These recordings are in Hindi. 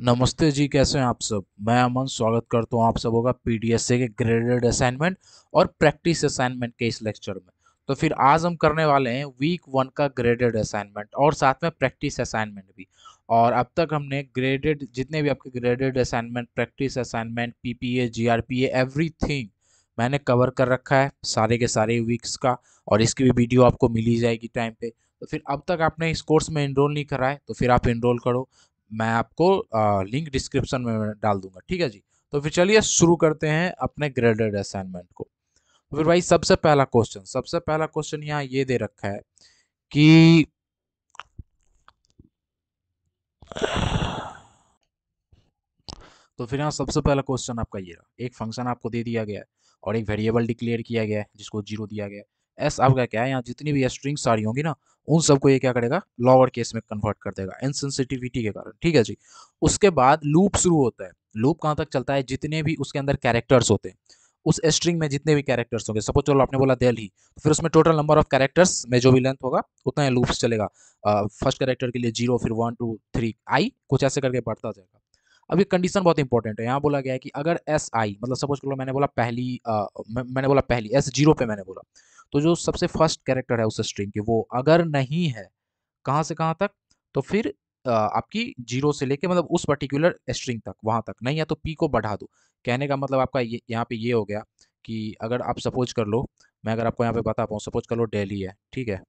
नमस्ते जी, कैसे हैं आप सब। मैं अमन स्वागत करता हूं आप सबों का पीडीएसए के ग्रेडेड असाइनमेंट और प्रैक्टिस असाइनमेंट के इस लेक्चर में। तो फिर आज हम करने वाले हैं वीक 1 का ग्रेडेड असाइनमेंट और साथ में प्रैक्टिस असाइनमेंट भी। और अब तक हमने ग्रेडेड जितने भी आपके graded assignment, practice assignment, PPA, GRPA, everything मैंने कवर कर रखा है सारे के सारे वीक्स का। और इसकी भी वीडियो आपको मिली जाएगी टाइम पे। तो फिर अब तक आपने इस कोर्स में इनरोल नहीं करा है तो फिर आप इनरोल करो। मैं आपको लिंक डिस्क्रिप्शन में डाल दूंगा, ठीक है जी। तो फिर चलिए शुरू करते हैं अपने ग्रेडेड असाइनमेंट को। तो फिर भाई सबसे पहला क्वेश्चन यहाँ ये दे रखा है कि तो फिर यहाँ सबसे पहला क्वेश्चन आपका ये रहा। एक फंक्शन आपको दे दिया गया है और एक वेरिएबल डिक्लेयर किया गया है जिसको जीरो दिया गया है। एस आपका क्या है, यहाँ जितनी भी स्ट्रिंग सारी होंगी ना उन सबको ये क्या करेगा, लोअर केस में कन्वर्ट कर देगा इनसेंसिटिविटी के कारण, ठीक है जी। उसके बाद लूप शुरू होता है। लूप कहाँ तक चलता है, जितने भी उसके अंदर कैरेक्टर्स होते हैं, उस स्ट्रिंग में जितने भी कैरेक्टर्स होंगे, सपोज चलो आपने बोला दिल्ली, तो फिर उसमें टोटल नंबर ऑफ कैरेक्टर्स में जो भी लेंथ होगा उतना ही लूप्स चलेगा। फर्स्ट कैरेक्टर के लिए 0, फिर 1 2 3 आई, कुछ ऐसे करके बढ़ता जाएगा। अब ये कंडीशन बहुत इंपॉर्टेंट है। यहाँ बोला गया है कि अगर एस आई, मतलब सपोज करो मैंने बोला पहली मैंने बोला पहली एस जीरो पे मैंने बोला, तो जो सबसे फर्स्ट कैरेक्टर है उस स्ट्रिंग के वो अगर नहीं है, कहाँ से कहाँ तक, तो फिर आपकी जीरो से लेके मतलब उस पर्टिकुलर स्ट्रिंग तक वहां तक नहीं है तो पी को बढ़ा दो। कहने का मतलब आपका ये यहाँ पे ये हो गया कि अगर आप सपोज कर लो, मैं अगर आपको यहाँ पे बता पाऊँ, सपोज कर लो दिल्ली है, ठीक है।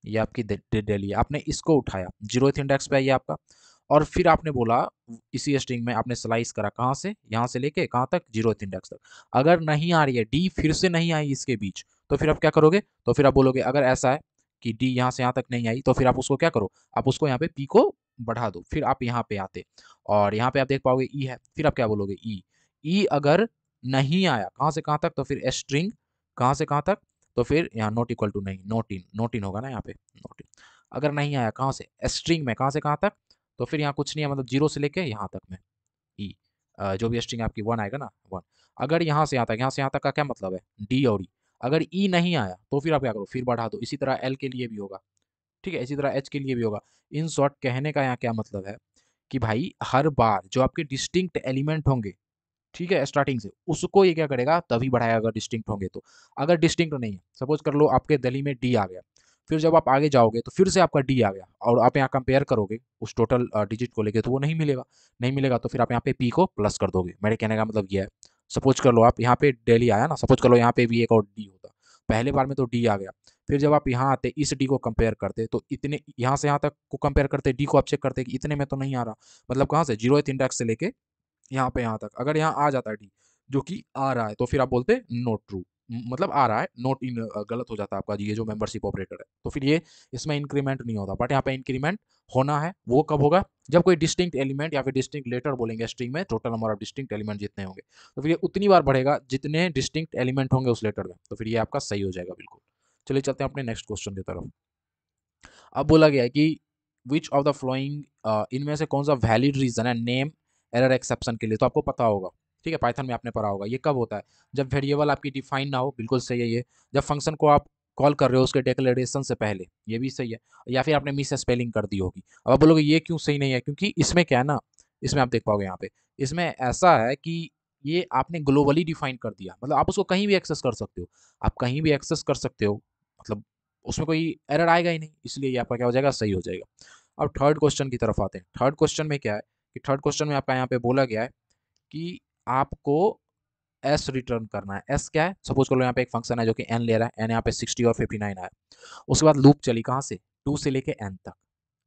ये आपकी दिल्ली है, आपने इसको उठाया, जीरोथ इंडेक्स पे है ये आपका। और फिर आपने बोला इसी स्ट्रिंग में आपने स्लाइस करा, कहाँ से, यहाँ से लेके कहाँ तक, जीरोथ इंडेक्स तक। अगर नहीं आ रही है डी, फिर से नहीं आई इसके बीच, तो फिर आप क्या करोगे, तो फिर आप बोलोगे अगर ऐसा है कि डी यहाँ से यहाँ तक नहीं आई तो फिर आप उसको क्या करो, आप उसको यहाँ पे पी को बढ़ा दो, फिर आप यहाँ पे आते और यहाँ पे आप देख पाओगे ई है, फिर आप क्या बोलोगे ई। ई अगर नहीं आया कहाँ से कहाँ तक, तो फिर स्ट्रिंग कहाँ से कहाँ तक, तो फिर यहाँ नॉट इक्वल टू नहीं, नॉट इन होगा ना यहाँ पे, नॉट इन। अगर नहीं आया कहाँ से, स्ट्रिंग में कहाँ से कहाँ तक, तो फिर यहाँ कुछ नहीं है, मतलब जीरो से लेके यहाँ तक में ई, जो भी स्ट्रिंग आपकी वन आएगा ना, वन। अगर यहाँ से यहाँ तक, यहाँ से यहाँ तक का क्या मतलब है, डी और ई। अगर ई नहीं आया तो फिर आप क्या करो, फिर बढ़ा दो। इसी तरह एल के लिए भी होगा, ठीक है, इसी तरह एच के लिए भी होगा। इन शॉर्ट कहने का यहाँ क्या मतलब है कि भाई हर बार जो आपके डिस्टिंक्ट एलिमेंट होंगे, ठीक है, स्टार्टिंग से उसको ये क्या करेगा, तभी बढ़ाएगा अगर डिस्टिंक्ट होंगे तो। अगर डिस्टिंक्ट नहीं है, सपोज कर लो आपके दिल्ली में डी आ गया, फिर जब आप आगे जाओगे तो फिर से आपका डी आ गया और आप यहाँ कंपेयर करोगे उस टोटल डिजिट को लेके, तो वो नहीं मिलेगा। नहीं मिलेगा तो फिर आप यहाँ पे पी को प्लस कर दोगे। मेरे कहने का मतलब ये है, सपोज कर लो आप यहाँ पे दिल्ली आया ना, सपोज कर लो यहाँ पे भी एक और डी होता, पहले बार में तो डी आ गया। फिर जब आप यहाँ आते इस डी को कंपेयर करते तो इतने यहाँ से यहाँ तक को कंपेयर करते, डी को आप चेक करते कि इतने में तो नहीं आ रहा, मतलब कहाँ से, जीरो इंडेक्स से लेके यहाँ पे यहाँ तक। अगर यहाँ आ जाता है डी जो कि आ रहा है, तो फिर आप बोलते नोट ट्रू, मतलब आ रहा है, नोट इन गलत हो जाता है आपका ये जो मेंबरशिप ऑपरेटर है। तो फिर ये इसमें इंक्रीमेंट नहीं होता, बट यहाँ पे इंक्रीमेंट होना है। वो कब होगा, जब कोई डिस्टिंक्ट एलिमेंट या फिर डिस्टिंक्ट लेटर बोलेंगे स्ट्रिंग में, total number of distinct element जितने होंगे, तो फिर ये उतनी बार बढ़ेगा जितने डिस्टिंक्ट एलिमेंट होंगे उस लेटर में। तो फिर ये आपका सही हो जाएगा बिल्कुल। चलिए चलते हैं अपने नेक्स्ट क्वेश्चन की तरफ। अब बोला गया है कि विच ऑफ द फ्लोइंग, इनमें से कौन सा वैलिड रीजन है नेम एरर एक्सेप्शन के लिए। तो आपको पता होगा, ठीक है, पाइथन में आपने पढ़ा होगा। ये कब होता है, जब वेरिएबल आपकी डिफाइन ना हो, बिल्कुल सही है ये। जब फंक्शन को आप कॉल कर रहे हो उसके डिक्लेरेशन से पहले, ये भी सही है। या फिर आपने मिस स्पेलिंग कर दी होगी। अब आप बोलोगे ये क्यों सही नहीं है, क्योंकि इसमें क्या है ना, इसमें आप देख पाओगे यहाँ पे, इसमें ऐसा है कि ये आपने ग्लोबली डिफाइन कर दिया, मतलब आप उसको कहीं भी एक्सेस कर सकते हो। आप कहीं भी एक्सेस कर सकते हो, मतलब उसमें कोई एरर आएगा ही नहीं, इसलिए ये आपका क्या हो जाएगा, सही हो जाएगा। अब थर्ड क्वेश्चन की तरफ आते हैं। थर्ड क्वेश्चन में क्या है कि थर्ड क्वेश्चन में आपका यहाँ पे बोला गया है कि आपको एस रिटर्न करना है। एस क्या है, सपोज कर लो यहाँ पे एक फंक्शन है जो कि एन ले रहा है, एन यहाँ पे 60 और 59 आया। उसके बाद लूप चली कहाँ से, टू से लेके एन तक,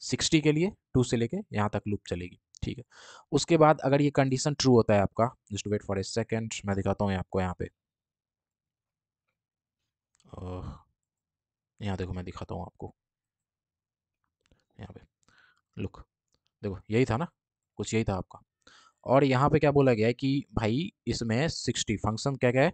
60 के लिए टू से लेके यहाँ तक लूप चलेगी, ठीक है। उसके बाद अगर ये कंडीशन ट्रू होता है आपका, just wait for a second, मैं दिखाता हूँ आपको यहाँ पे। यहाँ देखो, मैं दिखाता हूँ आपको यहाँ पे, लुक, देखो यही था ना, कुछ यही था आपका। और यहाँ पे क्या बोला गया है कि भाई इसमें 60 फंक्शन क्या क्या है,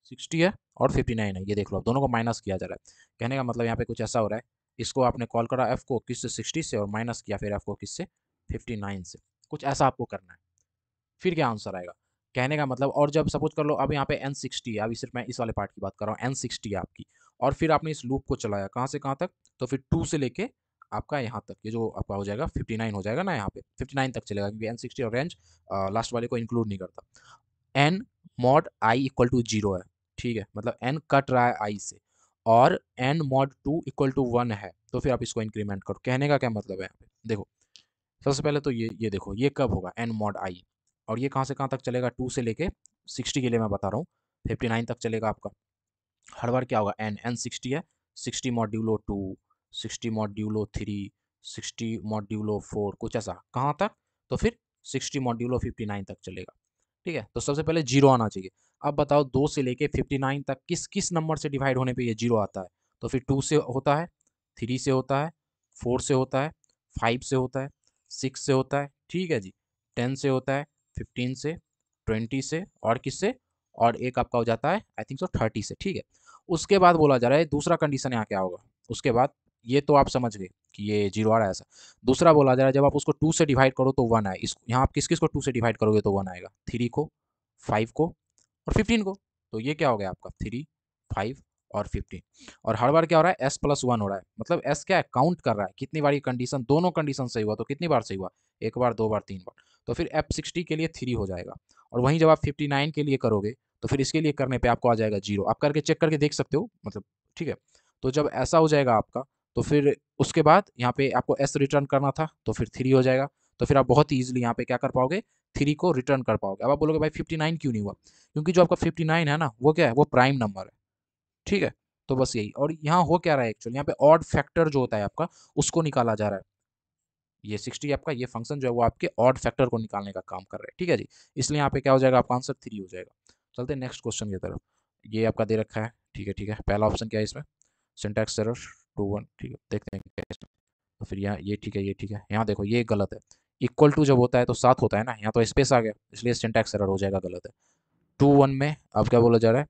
60 है और 59 है, ये देख लो, दोनों को माइनस किया जा रहा है। कहने का मतलब यहाँ पे कुछ ऐसा हो रहा है, इसको आपने कॉल करा एफ को किससे, 60 से, और माइनस किया फिर एफ को किससे, 59 से। कुछ ऐसा आपको करना है, फिर क्या आंसर आएगा। कहने का मतलब, और जब सपोज कर लो अब यहाँ पे एन 60 है, अभी सिर्फ मैं इस वाले पार्ट की बात कर रहा हूँ, एन 60 है आपकी, और फिर आपने इस लूप को चलाया कहाँ से कहाँ तक, तो फिर टू से लेके आपका यहाँ तक, ये जो आपका हो जाएगा 59 हो जाएगा ना, यहाँ पे 59 तक चलेगा क्योंकि N60 और रेंज लास्ट वाले को इंक्लूड नहीं करता। N mod I equal to 0 है, ठीक है, मतलब एन कट रहा है आई से, और एन मॉड 2 इक्वल टू 1 है, तो फिर आप इसको इंक्रीमेंट करो। कहने का क्या मतलब है यहाँ पे, देखो सबसे पहले तो ये देखो ये कब होगा एन मॉड आई, और ये कहाँ से कहाँ तक चलेगा, 2 से लेके 60 के लिए मैं बता रहा हूँ, 59 तक चलेगा आपका। हर बार क्या होगा, एन 60 है, 60 मॉड्यूलो 2, 60 मॉड्यूलो 3, 60 मॉड्यूलो 4, कुछ ऐसा कहाँ तक, तो फिर 60 मॉड्यूलो 59 तक चलेगा। ठीक है, तो सबसे पहले जीरो आना चाहिए। अब बताओ 2 से लेके 59 तक किस किस नंबर से डिवाइड होने पे ये जीरो आता है, तो फिर 2 से होता है, 3 से होता है, 4 से होता है, 5 से होता है, 6 से होता है, ठीक है जी, 10 से होता है, 15 से, 20 से, और किससे, और एक आपका हो जाता है आई थिंक सो 30 से, ठीक है। उसके बाद बोला जा रहा है दूसरा कंडीशन यहाँ क्या होगा, उसके बाद ये तो आप समझ गए कि ये जीरो आ रहा है ऐसा। दूसरा बोला जा रहा है जब आप उसको 2 से डिवाइड करो तो 1 आए, इस यहाँ आप किस किस को 2 से डिवाइड करोगे तो 1 आएगा, 3 को, 5 को, और 15 को। तो ये क्या हो गया आपका 3, 5 और 15। और हर बार क्या हो रहा है, एस प्लस 1 हो रहा है, मतलब एस क्या है, काउंट कर रहा है कितनी बार ये कंडीशन, दोनों कंडीशन सही हुआ तो कितनी बार सही हुआ, एक बार, दो बार, तीन बार। तो फिर F60 के लिए 3 हो जाएगा। और वहीं जब आप 59 के लिए करोगे तो फिर इसके लिए करने पे आपको आ जाएगा 0, आप करके चेक करके देख सकते हो मतलब, ठीक है। तो जब ऐसा हो जाएगा आपका, तो फिर उसके बाद यहाँ पे आपको एस रिटर्न करना था तो फिर 3 हो जाएगा। तो फिर आप बहुत ही ईजिली यहाँ पे क्या कर पाओगे, 3 को रिटर्न कर पाओगे। अब आप बोलोगे भाई 59 क्यों नहीं हुआ, क्योंकि जो आपका 59 है ना वो क्या है, वो प्राइम नंबर है, ठीक है। तो बस यही, और यहाँ हो क्या रहा है एक्चुअली, यहाँ पे ऑड फैक्टर जो होता है आपका उसको निकाला जा रहा है। ये 60 आपका ये फंक्शन जो है वो आपके ऑड फैक्टर को निकालने का काम कर रहा है, ठीक है जी। इसलिए यहाँ पे क्या हो जाएगा, आपका आंसर 3 हो जाएगा। चलते हैं नेक्स्ट क्वेश्चन की तरफ। ये आपका दे रखा है, ठीक है ठीक है, पहला ऑप्शन क्या है इसमें, सिंटैक्स एरर 2 1, ठीक है, देखते हैं क्या है इसमें। तो फिर यहाँ ये ठीक है, ये ठीक है, यहाँ देखो ये गलत है। इक्वल टू जब होता है तो साथ होता है ना, यहाँ तो स्पेस आ गया, इसलिए सिंटैक्स एरर हो जाएगा, गलत है। 2 1 में अब क्या बोला जा रहा है,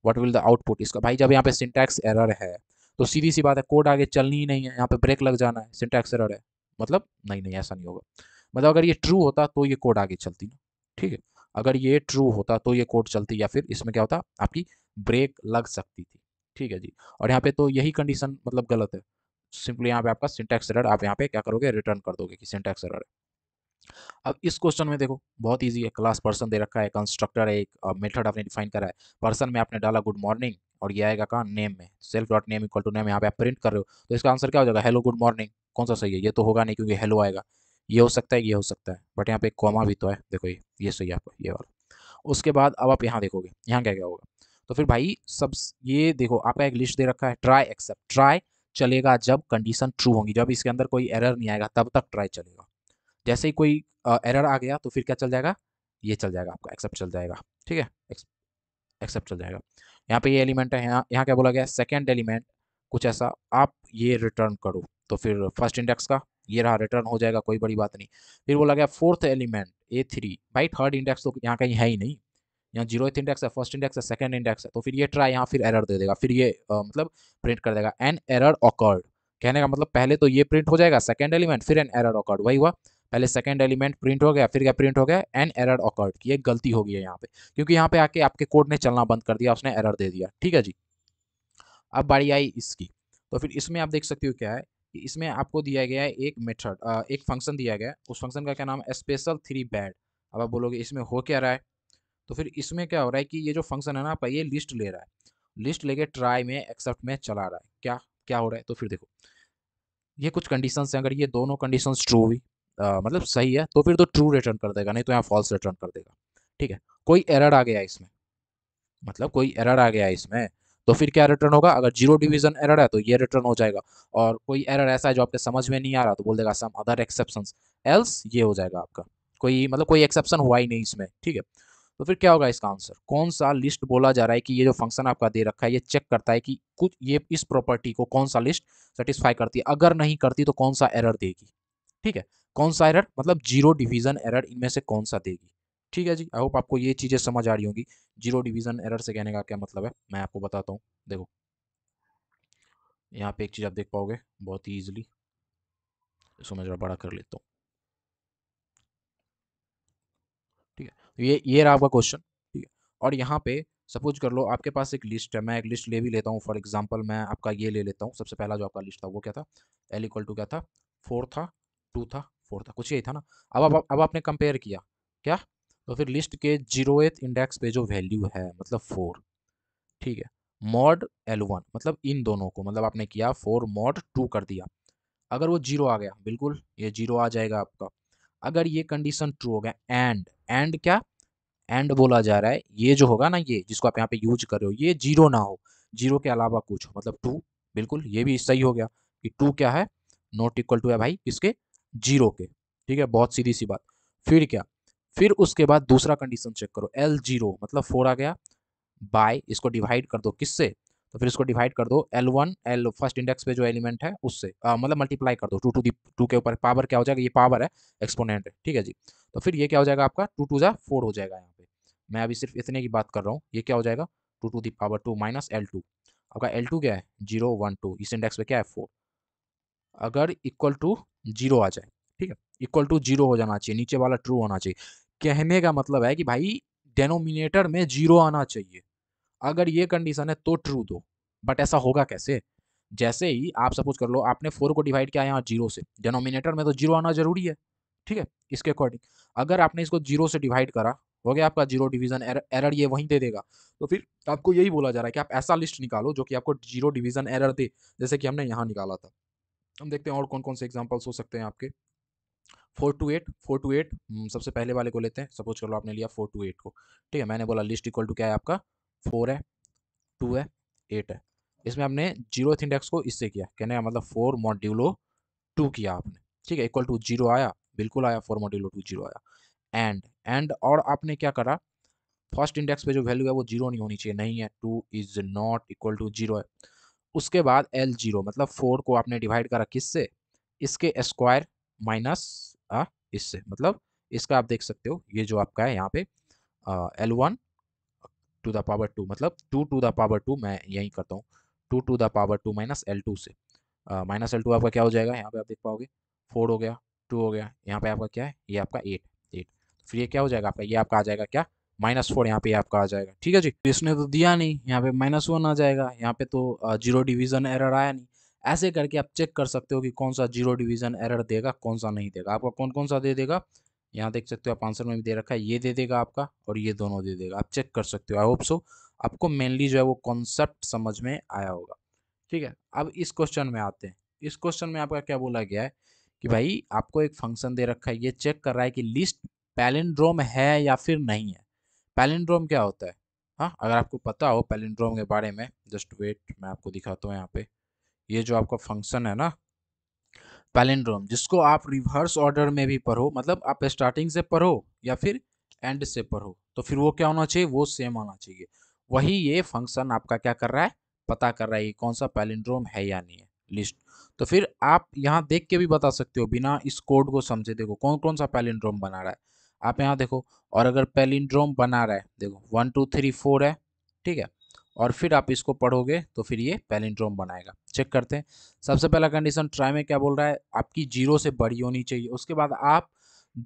व्हाट विल द आउटपुट, इसका भाई जब यहाँ पे सिंटैक्स एरर है तो सीधी सी बात है कोड आगे चलनी ही नहीं है, यहाँ पे ब्रेक लग जाना है, सिंटैक्स एरर है मतलब, नहीं नहीं ऐसा नहीं होगा। मतलब अगर ये ट्रू होता तो ये कोड आगे चलती ना, ठीक है, अगर ये ट्रू होता तो ये कोड चलती, या फिर इसमें क्या होता, आपकी ब्रेक लग सकती थी, ठीक है जी। और यहाँ पे तो यही कंडीशन मतलब गलत है, सिंपली यहाँ पे आपका सिंटैक्स एरर, आप यहाँ पे क्या करोगे, रिटर्न कर दोगे कि सिंटैक्स एरर है। अब इस क्वेश्चन में देखो बहुत इजी है, क्लास पर्सन दे रखा है, कंस्ट्रक्टर है, एक मेथड आपने डिफाइन करा है, पर्सन में आपने डाला गुड मॉर्निंग, और ये आएगा कहाँ, नेम में, self dot name equal to name, यहाँ पे आप प्रिंट कर रहे हो, तो इसका आंसर क्या हो जाएगा, हेलो गुड मॉर्निंग। कौन सा सही है, ये तो होगा नहीं क्योंकि हेलो आएगा, ये हो सकता है, ये हो सकता है, बट यहाँ पे एक कॉमा भी तो है, देखो ये सही है आपका, ये वाला। उसके बाद अब आप यहाँ देखोगे, यहाँ क्या क्या होगा, तो फिर भाई सब, ये देखो आपका एक लिस्ट दे रखा है, ट्राई एक्सेप्ट, ट्राई चलेगा जब कंडीशन ट्रू होगी, जब इसके अंदर कोई एरर नहीं आएगा तब तक ट्राई चलेगा। जैसे ही कोई एरर आ गया तो फिर क्या चल जाएगा, ये चल जाएगा आपका एक्सेप्ट चल जाएगा, ठीक है, एक्सेप्ट चल जाएगा। यहाँ पे ये एलिमेंट है, यहाँ क्या बोला गया, सेकंड एलिमेंट कुछ ऐसा आप ये रिटर्न करो, तो फिर फर्स्ट इंडेक्स का ये रहा, रिटर्न हो जाएगा, कोई बड़ी बात नहीं। फिर बोला गया फोर्थ एलिमेंट A3, भाई थर्ड इंडेक्स तो यहाँ कहीं है ही नहीं, यहाँ जीरोथ इंडेक्स है, फर्स्ट इंडेक्स है, सेकंड इंडेक्स है, तो फिर ये ट्राई यहाँ फिर एरर दे देगा, फिर ये मतलब प्रिंट कर देगा एन एरर ऑकर्ड। कहने का मतलब पहले तो ये प्रिंट हो जाएगा सेकंड एलिमेंट, फिर एन एरर ऑकर्ड, वही हुआ, पहले सेकंड एलिमेंट प्रिंट हो गया, फिर क्या प्रिंट हो गया, एन एरर ऑकर्ड की, एक गलती हो गई है यहाँ पे, क्योंकि यहाँ पे आके आपके कोड ने चलना बंद कर दिया, उसने एरर दे दिया, ठीक है जी। अब बारी आई इसकी, तो फिर इसमें आप देख सकते हो क्या है, कि इसमें आपको दिया गया है एक मेथड, एक फंक्शन दिया गया है, उस फंक्शन का क्या नाम है, स्पेशल थ्री बैड। अब आप बोलोगे इसमें हो क्या रहा है, तो फिर इसमें क्या हो रहा है कि ये जो फंक्शन है ना आपका, ये लिस्ट ले रहा है, लिस्ट लेके ट्राई में एक्सेप्ट में चला रहा है, क्या क्या हो रहा है, तो फिर देखो ये कुछ कंडीशंस हैं, अगर ये दोनों कंडीशंस ट्रू हुई, मतलब सही है, तो फिर तो ट्रू रिटर्न कर देगा, नहीं तो यहाँ फॉल्स रिटर्न कर देगा, ठीक है। कोई एरर आ गया इसमें, मतलब कोई एरर आ गया इसमें, तो फिर क्या रिटर्न होगा, अगर जीरो डिवीजन एरर है तो ये रिटर्न हो जाएगा, और कोई एरर ऐसा है जो आपके समझ में नहीं आ रहा तो बोल देगा सम अदर एक्सेप्शंस, एल्स ये हो जाएगा आपका, कोई मतलब कोई एक्सेप्शन हुआ ही नहीं इसमें, ठीक है। तो फिर क्या होगा इसका आंसर, कौन सा लिस्ट बोला जा रहा है कि ये जो फंक्शन आपका दे रखा है ये चेक करता है कि कुछ ये इस प्रॉपर्टी को कौन सा लिस्ट सेटिस्फाई करती है, अगर नहीं करती तो कौन सा एरर देगी, ठीक है। कौन सा एरर मतलब जीरो डिवीजन एरर, इनमें से कौन सा देगी, ठीक है जी। आई होप आपको ये चीजें समझ आ रही होंगी, जीरो डिवीजन एरर से कहने का क्या मतलब है, मैं आपको बताता हूँ। देखो यहाँ पे एक चीज आप देख पाओगे बहुत ही ईजिली, इसको मैं जरा बड़ा कर लेता हूँ, ठीक है। तो ये रहा आपका क्वेश्चन, ठीक है। और यहाँ पे सपोज कर लो आपके पास एक लिस्ट है, मैं एक लिस्ट ले भी लेता हूँ। फॉर एग्जांपल मैं आपका ये ले लेता हूँ, सबसे पहला जो आपका लिस्ट था वो क्या था, एल इक्वल टू क्या था, 4 था, 2 था, 4 था, कुछ यही था ना। अब आपने कंपेयर किया क्या, तो फिर लिस्ट के 0th इंडेक्स पे जो वैल्यू है मतलब 4, ठीक है, मॉड L1 मतलब इन दोनों को, मतलब आपने किया 4 मॉड 2 कर दिया। अगर वो 0 आ गया, बिल्कुल ये 0 आ जाएगा आपका। अगर ये कंडीशन ट्रू हो गया, एंड क्या, एंड बोला जा रहा है, ये जो होगा ना, ये जिसको आप यहाँ पे यूज कर रहे हो, ये 0 ना हो, 0 के अलावा कुछ हो, मतलब 2, बिल्कुल ये भी सही हो गया कि 2 क्या है, नॉट इक्वल टू है भाई किसके, 0 के। ठीक है, बहुत सीधी सी बात। फिर क्या, फिर उसके बाद दूसरा कंडीशन चेक करो, L0 मतलब 4 आ गया, बाय इसको डिवाइड कर दो किससे, तो फिर इसको डिवाइड कर दो L1, एल फर्स्ट इंडेक्स पे जो एलिमेंट है उससे, मतलब मल्टीप्लाई कर दो, 2 टू दी 2 के ऊपर पावर क्या हो जाएगा, ये पावर है, एक्सपोनेंट है, ठीक है जी। तो फिर ये क्या हो जाएगा आपका, 2 टू जा 4 हो जाएगा यहाँ पे। मैं अभी सिर्फ इतने की बात कर रहा हूँ, ये क्या हो जाएगा, 2 to the power 2 minus L2। आपका L2 क्या है, 0 1 2, इस इंडेक्स पे क्या है 4। अगर इक्वल टू 0 आ जाए, ठीक है, इक्वल टू 0 हो जाना चाहिए, नीचे वाला ट्रू होना चाहिए। कहने का मतलब है कि भाई डेनोमिनेटर में 0 आना चाहिए। अगर ये कंडीशन है तो ट्रू दो, बट ऐसा होगा कैसे, जैसे ही आप सपोज कर लो आपने 4 को डिवाइड किया यहाँ 0 से, डिनोमिनेटर में तो 0 आना जरूरी है, ठीक है, इसके अकॉर्डिंग अगर आपने इसको 0 से डिवाइड करा, हो गया आपका 0 डिवीजन एरर ये वहीं दे देगा। तो फिर आपको यही बोला जा रहा है कि आप ऐसा लिस्ट निकालो जो कि आपको 0 डिवीजन एरर दे, जैसे कि हमने यहाँ निकाला था। हम देखते हैं और कौन कौन से एग्जाम्पल्स हो सकते हैं आपके। 4 टू 8 सबसे पहले वाले को लेते हैं, सपोज कर लो आपने लिया 4 टू 8 को, ठीक है, मैंने बोला लिस्ट इक्वल टू क्या है आपका, 4 है, 2 है, 8 है। इसमें आपने 0th इंडेक्स को इससे किया, कहने का मतलब 4 मॉड्यूलो 2 किया आपने, ठीक है, इक्वल टू 0 आया, बिल्कुल आया, 4 मॉड्यूलो 2 0 आया। एंड और आपने क्या करा, फर्स्ट इंडेक्स पे जो वैल्यू है वो 0 नहीं होनी चाहिए, नहीं है, 2 इज नॉट इक्वल टू 0 है। उसके बाद L0 मतलब 4 को आपने डिवाइड करा किससे, इसके स्क्वायर माइनस इससे, मतलब इसका आप देख सकते हो ये जो आपका है यहाँ पे L1 टू द पावर 2 मतलब 2 टू द पावर 2, मैं यही करता हूँ, 2 to the power 2 minus L2 से, माइनस L2 आपका क्या हो जाएगा, यहाँ पे आप देख पाओगे 4 हो गया, 2 हो गया, यहाँ पे आपका क्या है, ये आपका 8, फिर ये क्या हो जाएगा आपका, ये आपका आ जाएगा क्या, -4, यहाँ पे आपका आ जाएगा, ठीक है जी। इसने तो दिया नहीं, यहाँ पे -1 आ जाएगा, यहाँ पे तो 0 डिवीजन एरर आया नहीं। ऐसे करके आप चेक कर सकते हो कि कौन सा 0 डिवीजन एरर देगा, कौन सा नहीं देगा, आपका कौन कौन सा दे देगा। यहाँ देख सकते हो आप, आंसर में भी दे रखा है, ये दे देगा आपका और ये दोनों दे देगा, आप चेक कर सकते हो। आई होप सो आपको मेनली जो है वो कॉन्सेप्ट समझ में आया होगा, ठीक है। अब इस क्वेश्चन में आते हैं। इस क्वेश्चन में आपका क्या बोला गया है कि भाई आपको एक फंक्शन दे रखा है, ये चेक कर रहा है कि लिस्ट पैलिंड्रोम है या फिर नहीं है। पैलिंड्रोम क्या होता है, हाँ अगर आपको पता हो पैलिंड्रोम के बारे में, जस्ट वेट मैं आपको दिखाता हूँ यहाँ पे। ये जो आपका फंक्शन है ना पैलिंड्रोम, जिसको आप रिवर्स ऑर्डर में भी पढ़ो, मतलब आप स्टार्टिंग से पढ़ो या फिर एंड से पढ़ो, तो फिर वो क्या होना चाहिए, वो सेम आना चाहिए। वही ये फंक्शन आपका क्या कर रहा है, पता कर रहा है कि कौन सा पैलिंड्रोम है या नहीं है लिस्ट। तो फिर आप यहाँ देख के भी बता सकते हो बिना इस कोड को समझे, देखो कौन कौन सा पैलिंड्रोम बना रहा है, आप यहाँ देखो। और अगर पैलिंड्रोम बना रहा है, देखो 1 2 3 4 है, ठीक है, और फिर आप इसको पढ़ोगे तो फिर ये पैलिंड्रोम बनाएगा। चेक करते हैं। सबसे पहला कंडीशन ट्राई में क्या बोल रहा है, आपकी 0 से बड़ी होनी चाहिए। उसके बाद आप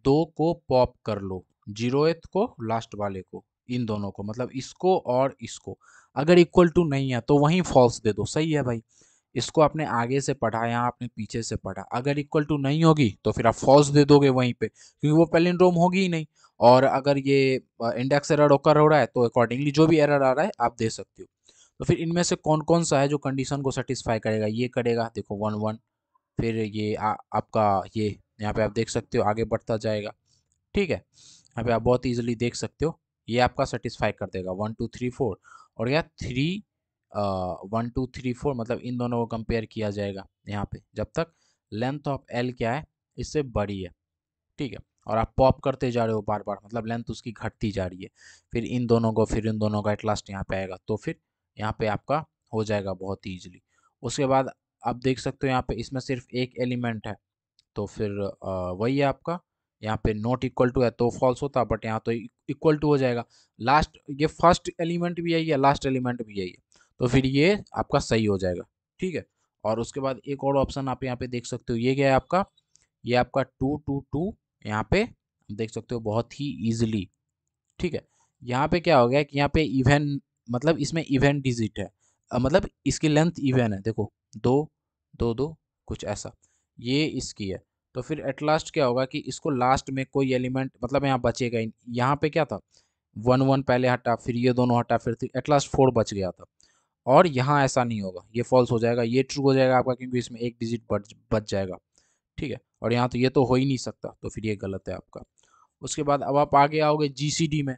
2 को पॉप कर लो, 0th को, लास्ट वाले को, इन दोनों को, मतलब इसको और इसको। अगर इक्वल टू नहीं है तो वहीं फॉल्स दे दो, सही है भाई। इसको आपने आगे से पढ़ा, यहाँ आपने पीछे से पढ़ा, अगर इक्वल टू नहीं होगी तो फिर आप फॉल्स दे दोगे वहीं पे, क्योंकि वो पैलिंड्रोम होगी ही नहीं। और अगर ये इंडेक्स एरर ओकर हो रहा है तो अकॉर्डिंगली जो भी एरर आ रहा है आप दे सकते हो। तो फिर इनमें से कौन कौन सा है जो कंडीशन को सेटिस्फाई करेगा, ये करेगा, देखो 1 1, फिर ये आपका ये यहाँ पे आप देख सकते हो आगे बढ़ता जाएगा, ठीक है, यहाँ पे आप बहुत इजीली देख सकते हो, ये आपका सेटिस्फाई कर देगा 1 2 3 4। और यह 3 1 2 3 4 मतलब इन दोनों को कंपेयर किया जाएगा यहाँ पे, जब तक लेंथ ऑफ एल क्या है, इससे बड़ी है, ठीक है। और आप पॉप करते जा रहे हो बार बार, मतलब लेंथ उसकी घटती जा रही है, फिर इन दोनों को, फिर इन दोनों का, एट लास्ट यहाँ पे आएगा, तो फिर यहाँ पे आपका हो जाएगा बहुत ईजिली। उसके बाद आप देख सकते हो यहाँ पे इसमें सिर्फ एक एलिमेंट है, तो फिर वही है आपका, यहाँ पे नॉट इक्वल टू है तो फॉल्स होता, बट यहाँ तो इक्वल टू हो जाएगा। लास्ट ये फर्स्ट एलिमेंट भी यही है, लास्ट एलिमेंट भी यही है, तो फिर ये आपका सही हो जाएगा, ठीक है। और उसके बाद एक और ऑप्शन आप यहाँ पे देख सकते हो, ये क्या है आपका, ये आपका 2 2 2, यहाँ पे देख सकते हो बहुत ही ईजिली, ठीक है। यहाँ पे क्या हो गया कि यहाँ पे इवन मतलब इसमें इवन डिजिट है, मतलब इसकी लेंथ इवन है, देखो दो दो दो कुछ ऐसा, ये इसकी है। तो फिर एट लास्ट क्या होगा कि इसको लास्ट में कोई एलिमेंट मतलब यहाँ बचेगा ही, यहाँ पे क्या था, वन वन पहले हटा, फिर ये दोनों हटा, फिर एट लास्ट फोर बच गया था। और यहाँ ऐसा नहीं होगा, ये फॉल्स हो जाएगा, ये ट्रू हो जाएगा आपका, क्योंकि इसमें एक डिजिट बच जाएगा। ठीक है, और यहाँ तो ये तो हो ही नहीं सकता, तो फिर ये गलत है आपका। उसके बाद अब आप आगे आओगे जीसीडी में,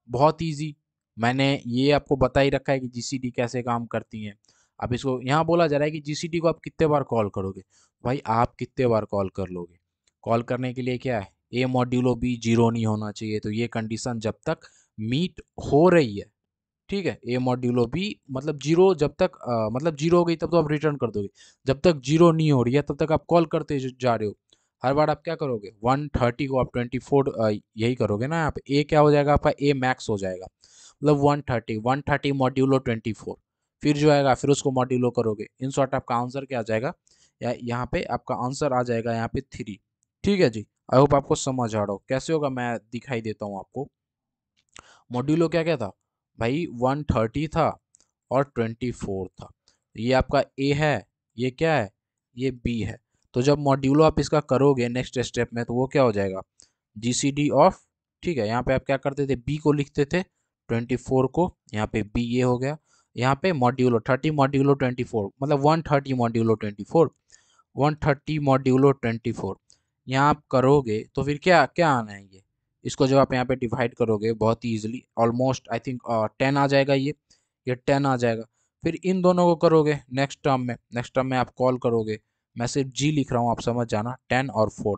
बहुत इजी, मैंने ये आपको बता ही रखा है कि जीसीडी कैसे काम करती है। अब इसको यहाँ बोला जा रहा है कि जीसीडी को आप कितने बार कॉल करोगे, भाई आप कितने बार कॉल कर लोगे। कॉल करने के लिए क्या है, ए मॉड्यूलो बी जीरो नहीं होना चाहिए, तो ये कंडीशन जब तक मीट हो रही है, ठीक है, ए मॉड्यूलो बी मतलब जीरो, जब तक मतलब जीरो हो गई तब तो आप रिटर्न कर दोगे, जब तक जीरो नहीं हो रही है तब तक आप कॉल करते जा रहे हो। हर बार आप क्या करोगे, 130 को आप 24 यही करोगे ना, यहाँ पे ए क्या हो जाएगा आपका, ए मैक्स हो जाएगा, मतलब 130 मॉड्यूलो 24, फिर जो आएगा फिर उसको मॉड्यूलो करोगे, इन शॉर्ट आपका आंसर क्या आ जाएगा, या यहाँ पे आपका आंसर आ जाएगा यहाँ पे 3। ठीक है जी, आई होप आपको समझ आ रहा हो कैसे होगा, मैं दिखाई देता हूँ आपको। मॉड्यूलो क्या क्या था भाई, 130 था और 24 था, ये आपका ए है, ये क्या है, ये बी है। तो जब मॉड्यूलो आप इसका करोगे नेक्स्ट स्टेप में, तो वो क्या हो जाएगा, जीसीडी ऑफ, ठीक है, यहाँ पे आप क्या करते थे, बी को लिखते थे 24 को, यहाँ पे बी ये हो गया, यहाँ पे मॉड्यूलो 30 मॉड्यूलो 24 मतलब 130 मॉड्यूलो 24, 130 मॉड्यूलो 24 यहाँ आप करोगे तो फिर क्या क्या आना है, ये इसको जब आप यहाँ पे डिवाइड करोगे बहुत ही इजीली, ऑलमोस्ट आई थिंक 10 आ जाएगा, ये 10 आ जाएगा। फिर इन दोनों को करोगे नेक्स्ट टर्म में आप कॉल करोगे, मैं सिर्फ जी लिख रहा हूँ, आप समझ जाना, 10 और 4,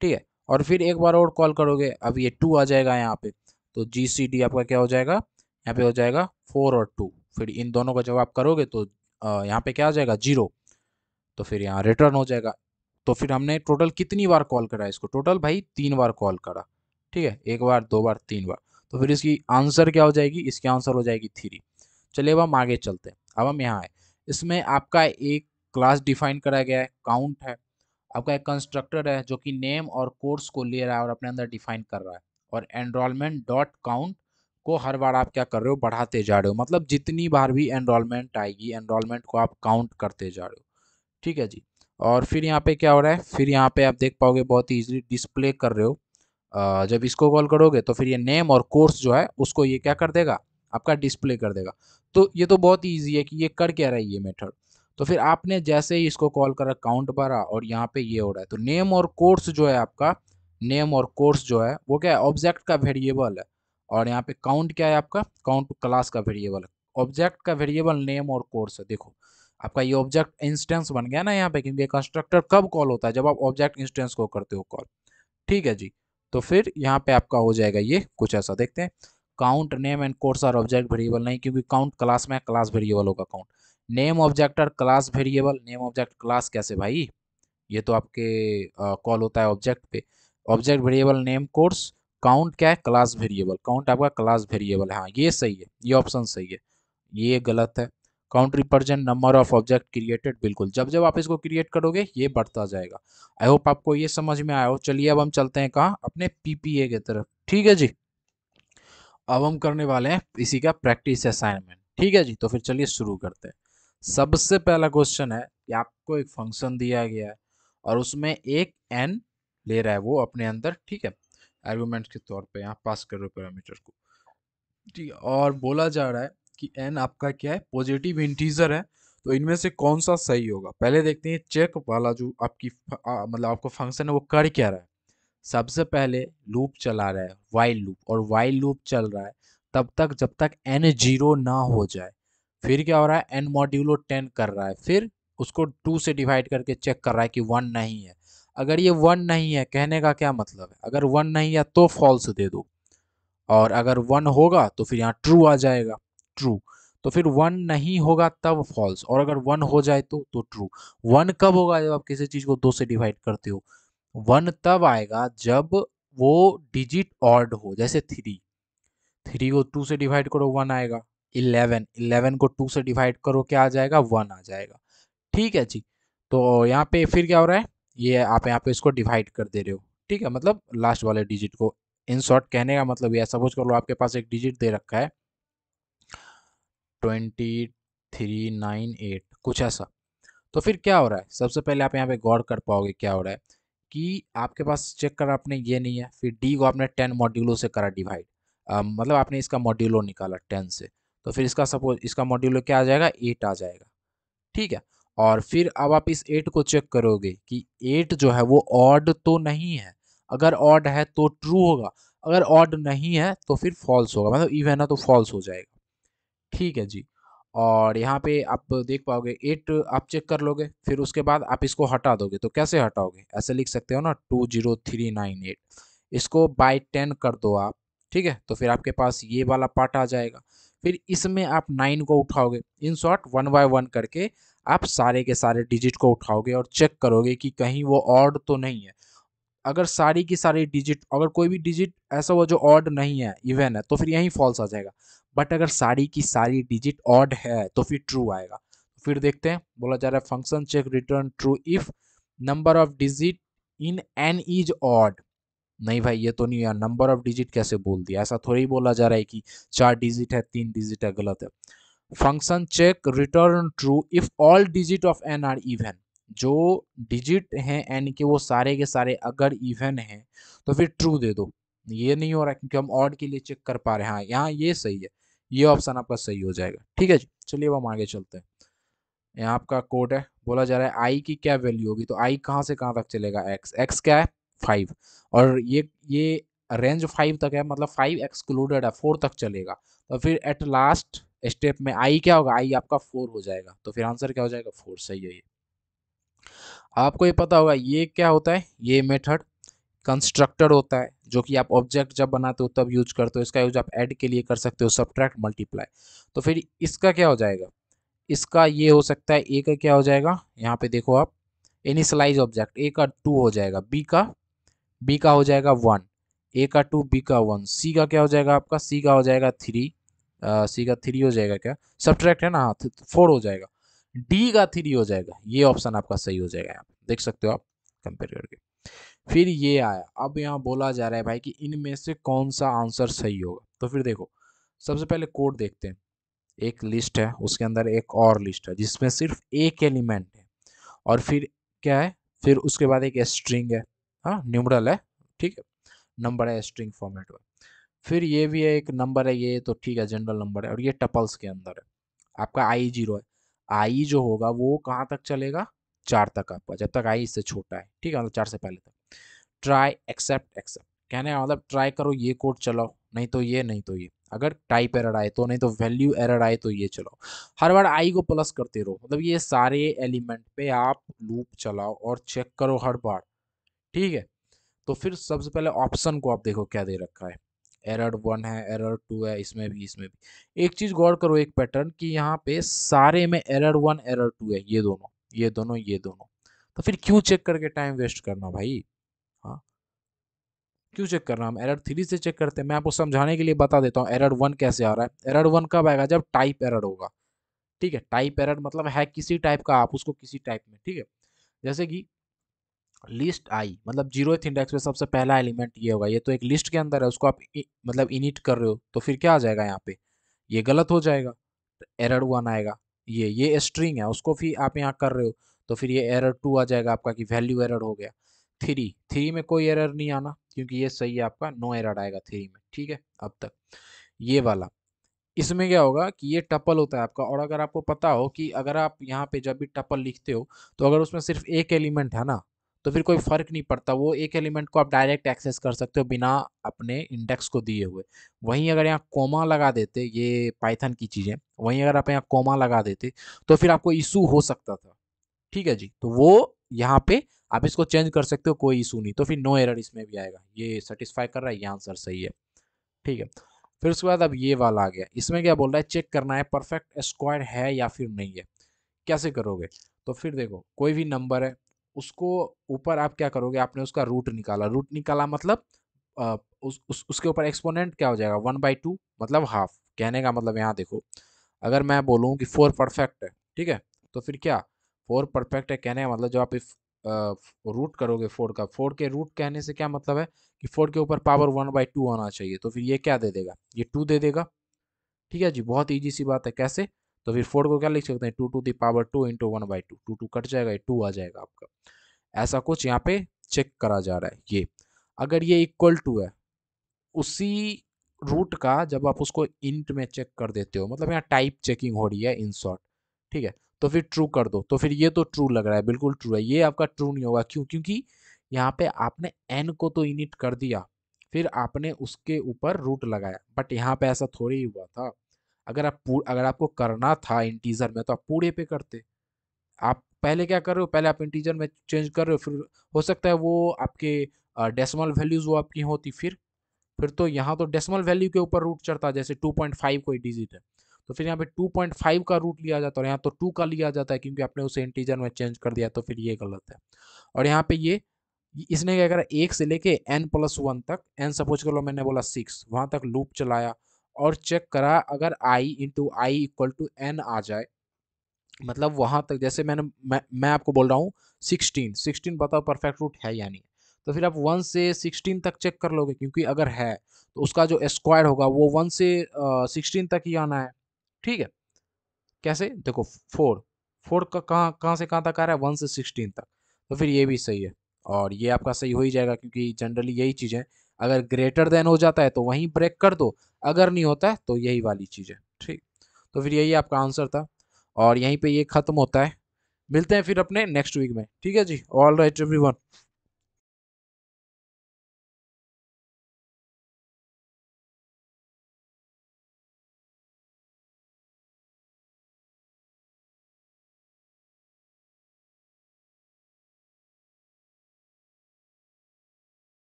ठीक है। और फिर एक बार और कॉल करोगे, अब ये 2 आ जाएगा यहाँ पे, तो जी सी डी आपका क्या हो जाएगा, यहाँ पे हो जाएगा 4 और 2, फिर इन दोनों को जब आप करोगे तो यहाँ पे क्या आ जाएगा, जीरो, तो फिर यहाँ रिटर्न हो जाएगा। तो फिर हमने टोटल कितनी बार कॉल करा इसको, टोटल भाई 3 बार कॉल करा, ठीक है, एक बार दो बार तीन बार, तो फिर इसकी आंसर क्या हो जाएगी, इसकी आंसर हो जाएगी 3। चलिए अब हम आगे चलते हैं, अब हम यहाँ आए, इसमें आपका एक क्लास डिफाइन करा गया है, काउंट है, आपका एक कंस्ट्रक्टर है जो कि नेम और कोर्स को ले रहा है और अपने अंदर डिफाइन कर रहा है, और एनरोलमेंट डॉट काउंट को हर बार आप क्या कर रहे हो, बढ़ाते जा रहे हो, मतलब जितनी बार भी एनरोलमेंट आएगी एनरोलमेंट को आप काउंट करते जा रहे हो। ठीक है जी, और फिर यहाँ पे क्या हो रहा है, फिर यहाँ पे आप देख पाओगे बहुत ही इजीली डिस्प्ले कर रहे हो, जब इसको कॉल करोगे तो फिर ये नेम और कोर्स जो है उसको ये क्या कर देगा, आपका डिस्प्ले कर देगा। तो ये तो बहुत ही ईजी है कि ये कर क्या रहा है ये मेथड। तो फिर आपने जैसे ही इसको कॉल करा काउंट भरा और यहाँ पे ये हो रहा है, तो नेम और कोर्स जो है आपका, नेम और कोर्स जो है वो क्या है, ऑब्जेक्ट का वेरिएबल है, और यहाँ पे काउंट क्या है आपका, काउंट क्लास का वेरिएबल है, ऑब्जेक्ट का वेरिएबल नेम और कोर्स है। देखो आपका ये ऑब्जेक्ट इंस्टेंस बन गया ना यहाँ पे, क्योंकि कंस्ट्रक्टर कब कॉल होता है, जब आप ऑब्जेक्ट इंस्टेंस को करते हो कॉल। ठीक है जी, तो फिर यहाँ पे आपका हो जाएगा ये कुछ ऐसा, देखते हैं, count name and course are object variable, नहीं क्योंकि काउंट क्लास में क्लास वेरिएबल होगा count, name object or class variable, name object class कैसे भाई, ये तो आपके कॉल होता है ऑब्जेक्ट पे, object variable name course, count क्या है, क्लास वेरिएबल, काउंट आपका क्लास वेरिएबल है, हाँ ये सही है, ये ऑप्शन सही है, ये गलत है। Count represent number of object created, बिल्कुल, जब जब आप इसको क्रिएट करोगे ये बढ़ता जाएगा। आई होप आपको ये समझ में आया हो। चलिए अब हम चलते हैं कहाँ, अपने पीपीए की तरफ। ठीक है जी, अब हम करने वाले हैं इसी का प्रैक्टिस असाइनमेंट। ठीक है जी, तो फिर चलिए शुरू करते हैं। सबसे पहला क्वेश्चन है कि आपको एक फंक्शन दिया गया है और उसमें एक एन ले रहा है वो अपने अंदर, ठीक है, आर्गुमेंट के तौर पे यहाँ पास कर रहे हो पैरामीटर को, ठीक है, और बोला जा रहा है कि एन आपका क्या है, पॉजिटिव इंटीजर है, तो इनमें से कौन सा सही होगा। पहले देखते हैं चेक वाला जो आपकी मतलब आपको फंक्शन है वो कर क्या रहा है। सबसे पहले लूप चला रहा है, वाइल लूप, और वाइल लूप चल रहा है तब तक जब तक एन जीरो ना हो जाए। फिर क्या हो रहा है, एन मॉड्यूलो 10 कर रहा है, फिर उसको 2 से डिवाइड करके चेक कर रहा है कि 1 नहीं है। अगर ये 1 नहीं है, कहने का क्या मतलब है, अगर 1 नहीं है तो फॉल्स दे दो, और अगर 1 होगा तो फिर यहाँ ट्रू आ जाएगा, ट्रू। तो फिर 1 नहीं होगा तब फॉल्स, और अगर 1 हो जाए तो ट्रू। 1 कब होगा, जब आप किसी चीज को 2 से डिवाइड करते हो, 1 तब आएगा जब वो डिजिट ऑड हो, जैसे 3, 3 को 2 से डिवाइड करो 1 आएगा, 11, 11 को 2 से डिवाइड करो क्या आ जाएगा, 1 आ जाएगा। ठीक है जी, तो यहाँ पे फिर क्या हो रहा है, ये आप यहाँ पे इसको डिवाइड कर दे रहे हो, ठीक है, मतलब लास्ट वाले डिजिट को। इन शॉर्ट कहने का मतलब ये, सपोज कर लो आपके पास एक डिजिट दे रखा है 2398 कुछ ऐसा। तो फिर क्या हो रहा है, सबसे पहले आप यहाँ पे गौर कर पाओगे क्या हो रहा है कि आपके पास चेक करा आपने ये नहीं है, फिर डी को आपने 10 मॉड्यूलों से करा डिवाइड, मतलब आपने इसका मॉड्यूलो निकाला 10 से, तो फिर इसका सपोज इसका मॉड्यूलो क्या आ जाएगा, 8 आ जाएगा। ठीक है। और फिर अब आप इस 8 को चेक करोगे कि 8 जो है वो ऑड तो नहीं है, अगर ऑड है तो ट्रू होगा, अगर ऑड नहीं है तो फिर फॉल्स होगा, मतलब इवन है तो फॉल्स हो जाएगा। ठीक है जी। और यहाँ पे आप देख पाओगे 8 आप चेक कर लोगे, फिर उसके बाद आप इसको हटा दोगे, तो कैसे हटाओगे, ऐसे लिख सकते हो ना 20398, इसको बाय 10 कर दो आप। ठीक है, तो फिर आपके पास ये वाला पार्ट आ जाएगा। फिर इसमें आप 9 को उठाओगे, इन शॉर्ट 1 बाय 1 करके आप सारे के सारे डिजिट को उठाओगे और चेक करोगे कि कहीं वो ऑड तो नहीं है। अगर सारी की सारी डिजिट, अगर कोई भी डिजिट ऐसा हुआ जो ऑड नहीं है, इवन है, तो फिर यहीं फॉल्स आ जाएगा। बट अगर सारी की सारी डिजिट ऑड है तो फिर ट्रू आएगा। फिर देखते हैं, बोला जा रहा है function check return true if number of digit in an is odd. नहीं भाई, ये तो नहीं यार, नंबर ऑफ डिजिट कैसे बोल दिया, ऐसा थोड़ी बोला जा रहा है कि 4 डिजिट है 3 डिजिट है, गलत है। Function check return true if all digit of N are even, जो डिजिट हैं एन के वो सारे के सारे अगर इवन हैं तो फिर ट्रू दे दो। ये नहीं हो रहा क्योंकि हम ऑड के लिए चेक कर पा रहे हैं, हाँ यहाँ ये सही है, ये ऑप्शन आपका सही हो जाएगा। ठीक है जी, चलिए अब हम आगे चलते हैं। यहाँ आपका कोड है, बोला जा रहा है आई की क्या वैल्यू होगी, तो आई कहाँ से कहाँ तक चलेगा, एक्स, एक्स क्या है 5, और ये रेंज 5 तक है, मतलब 5 एक्सक्लूडेड है, 4 तक चलेगा। तो फिर एट लास्ट स्टेप में आई क्या होगा, आई आपका 4 हो जाएगा, तो फिर आंसर क्या हो जाएगा, 4, सही है ये। आपको ये पता होगा ये क्या होता है, ये मेथड कंस्ट्रक्टर होता है, जो कि आप ऑब्जेक्ट जब बनाते हो तब यूज करते हो, इसका यूज आप ऐड के लिए कर सकते हो, सब्ट्रैक्ट मल्टीप्लाई। तो फिर इसका क्या हो जाएगा, इसका ये हो सकता है, ए का क्या हो जाएगा, यहाँ पे देखो आप, इनिशलाइज ऑब्जेक्ट, ए का 2 हो जाएगा, बी का हो जाएगा 1, ए का 2, बी का 1, सी का क्या हो जाएगा आपका, सी का हो जाएगा 3, सी का 3 हो जाएगा क्या, सब्ट्रैक्ट है ना, हाँ 4 हो जाएगा, डी का 3 हो जाएगा, ये ऑप्शन आपका सही हो जाएगा, यहाँ पे देख सकते हो आप कंपेयर करके। फिर ये आया, अब यहाँ बोला जा रहा है भाई कि इनमें से कौन सा आंसर सही होगा, तो फिर देखो सबसे पहले कोड देखते हैं। एक लिस्ट है, उसके अंदर एक और लिस्ट है जिसमें सिर्फ एक एलिमेंट है, और फिर क्या है, फिर उसके बाद एक स्ट्रिंग है, हाँ न्यूमरल है, ठीक है, नंबर है स्ट्रिंग फॉर्मेट में। फिर ये भी है एक नंबर है, ये तो ठीक है जनरल नंबर है, और ये टपल्स के अंदर है। आपका आई 0 है, आई जो होगा वो कहाँ तक चलेगा, 4 तक आपका, जब तक आई इससे छोटा है, ठीक है, मतलब 4 से पहले तक। ट्राई एक्सेप्ट एक्सेप्ट कहने का मतलब ट्राई करो ये कोड चलाओ, नहीं तो ये, नहीं तो ये, अगर टाइप एरर आए तो, नहीं तो वैल्यू एरर आए तो ये चलाओ। हर बार आई को प्लस करते रहो, मतलब ये सारे एलिमेंट पे आप लूप चलाओ और चेक करो हर बार। ठीक है, तो फिर सबसे पहले ऑप्शन को आप देखो क्या दे रखा है, एरर 1 है, एरर 2 है, इसमें भी इसमें भी। एक चीज गौर करो, एक पैटर्न कि यहाँ पे सारे में एरर 1 एरर 2 है, ये दोनों ये दोनों ये दोनों। तो फिर क्यों चेक करके टाइम वेस्ट करना भाई, हाँ क्यों चेक कर रहा हूँ, हम एरर 3 से चेक करते हैं। मैं आपको समझाने के लिए बता देता हूँ एरर 1 कैसे आ रहा है। एरर 1 कब आएगा, जब टाइप एरर होगा। ठीक है, टाइप एरर मतलब है किसी टाइप का, आप उसको किसी टाइप में, ठीक है, जैसे कि लिस्ट आई, मतलब 0th इंडेक्स में सबसे पहला एलिमेंट ये होगा, ये तो एक लिस्ट के अंदर है, उसको आप मतलब इनिट कर रहे हो, तो फिर क्या आ जाएगा यहाँ पे, ये गलत हो जाएगा, एरर 1 आएगा। ये स्ट्रिंग है, उसको फिर आप यहाँ कर रहे हो, तो फिर ये एरर 2 आ जाएगा आपका कि वैल्यू एरर हो गया। थ्री थ्री में कोई एरर नहीं आना क्योंकि ये सही है आपका, नो एरर आएगा थ्री में। ठीक है, अब तक ये वाला, इसमें क्या होगा कि ये टपल होता है आपका, और अगर आपको पता हो कि अगर आप यहाँ पे जब भी टपल लिखते हो तो अगर उसमें सिर्फ एक एलिमेंट है ना, तो फिर कोई फर्क नहीं पड़ता, वो एक एलिमेंट को आप डायरेक्ट एक्सेस कर सकते हो बिना अपने इंडेक्स को दिए हुए। वहीं अगर यहाँ कोमा लगा देते, ये पाइथन की चीज़ें, वहीं अगर आप यहाँ कोमा लगा देते तो फिर आपको इशू हो सकता था। ठीक है जी, तो वो यहाँ पे आप इसको चेंज कर सकते हो, कोई इशू नहीं, तो फिर नो एरर इसमें भी आएगा, ये सेटिस्फाई कर रहा है, ये आंसर सही है। ठीक है, फिर उसके बाद अब ये वाला आ गया, इसमें क्या बोल रहा है, चेक करना है परफेक्ट स्क्वायर है या फिर नहीं है। कैसे करोगे, तो फिर देखो कोई भी नंबर है, उसको ऊपर आप क्या करोगे, आपने उसका रूट निकाला मतलब उसके ऊपर एक्सपोनेंट क्या हो जाएगा, 1/2, मतलब हाफ। कहने का मतलब यहाँ देखो, अगर मैं बोलूँ कि 4 परफेक्ट है, ठीक है, तो फिर क्या, 4 परफेक्ट है कहने का मतलब, जब आप इफ रूट करोगे 4 का, 4 के रूट कहने से क्या मतलब है कि 4 के ऊपर पावर 1/2 आना चाहिए, तो फिर ये क्या दे देगा, ये 2 दे देगा। ठीक है जी, बहुत ईजी सी बात है। कैसे? तो फिर 4 को क्या लिख सकते हैं, 2 to the power 2 into 1/2, 2 cut जाएगा, 2 आ जाएगा आपका। ऐसा कुछ यहाँ पे चेक करा जा रहा है। ये अगर ये इक्वल टू है उसी रूट का, जब आप उसको इंट में चेक कर देते हो, मतलब यहाँ टाइप चेकिंग हो रही है इन शॉर्ट, ठीक है, तो फिर ट्रू कर दो, तो फिर ये तो ट्रू लग रहा है, बिल्कुल ट्रू है। ये आपका ट्रू नहीं होगा, क्यों? क्योंकि यहाँ पे आपने एन को तो इनिट कर दिया, फिर आपने उसके ऊपर रूट लगाया, बट यहाँ पे ऐसा थोड़ी ही हुआ था। अगर आपको करना था इंटीजर में तो आप पूरे पे करते। आप पहले क्या कर रहे हो, पहले आप इंटीजर में चेंज कर रहे हो, फिर हो सकता है वो आपके डेसिमल वैल्यूज वो आपकी होती, फिर तो यहाँ तो डेसिमल वैल्यू के ऊपर रूट चढ़ता, जैसे 2.5 कोई डिजिट है, तो फिर यहाँ पे 2.5 का रूट लिया जाता है, और यहाँ तो 2 का लिया जाता है, क्योंकि आपने उसे इंटीजर में चेंज कर दिया, तो फिर ये गलत है। और यहाँ पे ये इसने क्या करा, 1 से लेके n+1 तक, n सपोज कर लो मैंने बोला 6, वहां तक लूप चलाया और चेक करा, अगर i × i = n आ जाए, मतलब वहां तक, जैसे मैं आपको बोल रहा हूँ 16 बताओ परफेक्ट रूट है या नहीं, तो फिर आप 1 से 16 तक चेक कर लोगे, क्योंकि अगर है तो उसका जो स्क्वायर होगा वो 1 से 16 तक ही आना है। ठीक है? कैसे? देखो, 4 4 का कहाँ कहाँ से कहाँ तक आ रहा है, 1 से 16 तक, तो फिर ये भी सही है। और ये आपका सही हो ही जाएगा, क्योंकि जनरली यही चीज़ है, अगर ग्रेटर देन हो जाता है तो वहीं ब्रेक कर दो, अगर नहीं होता है तो यही वाली चीज़ है। ठीक, तो फिर यही आपका आंसर था, और यहीं पे ये खत्म होता है। मिलते हैं फिर अपने नेक्स्ट वीक में। ठीक है जी, ऑल राइट एवरीवन।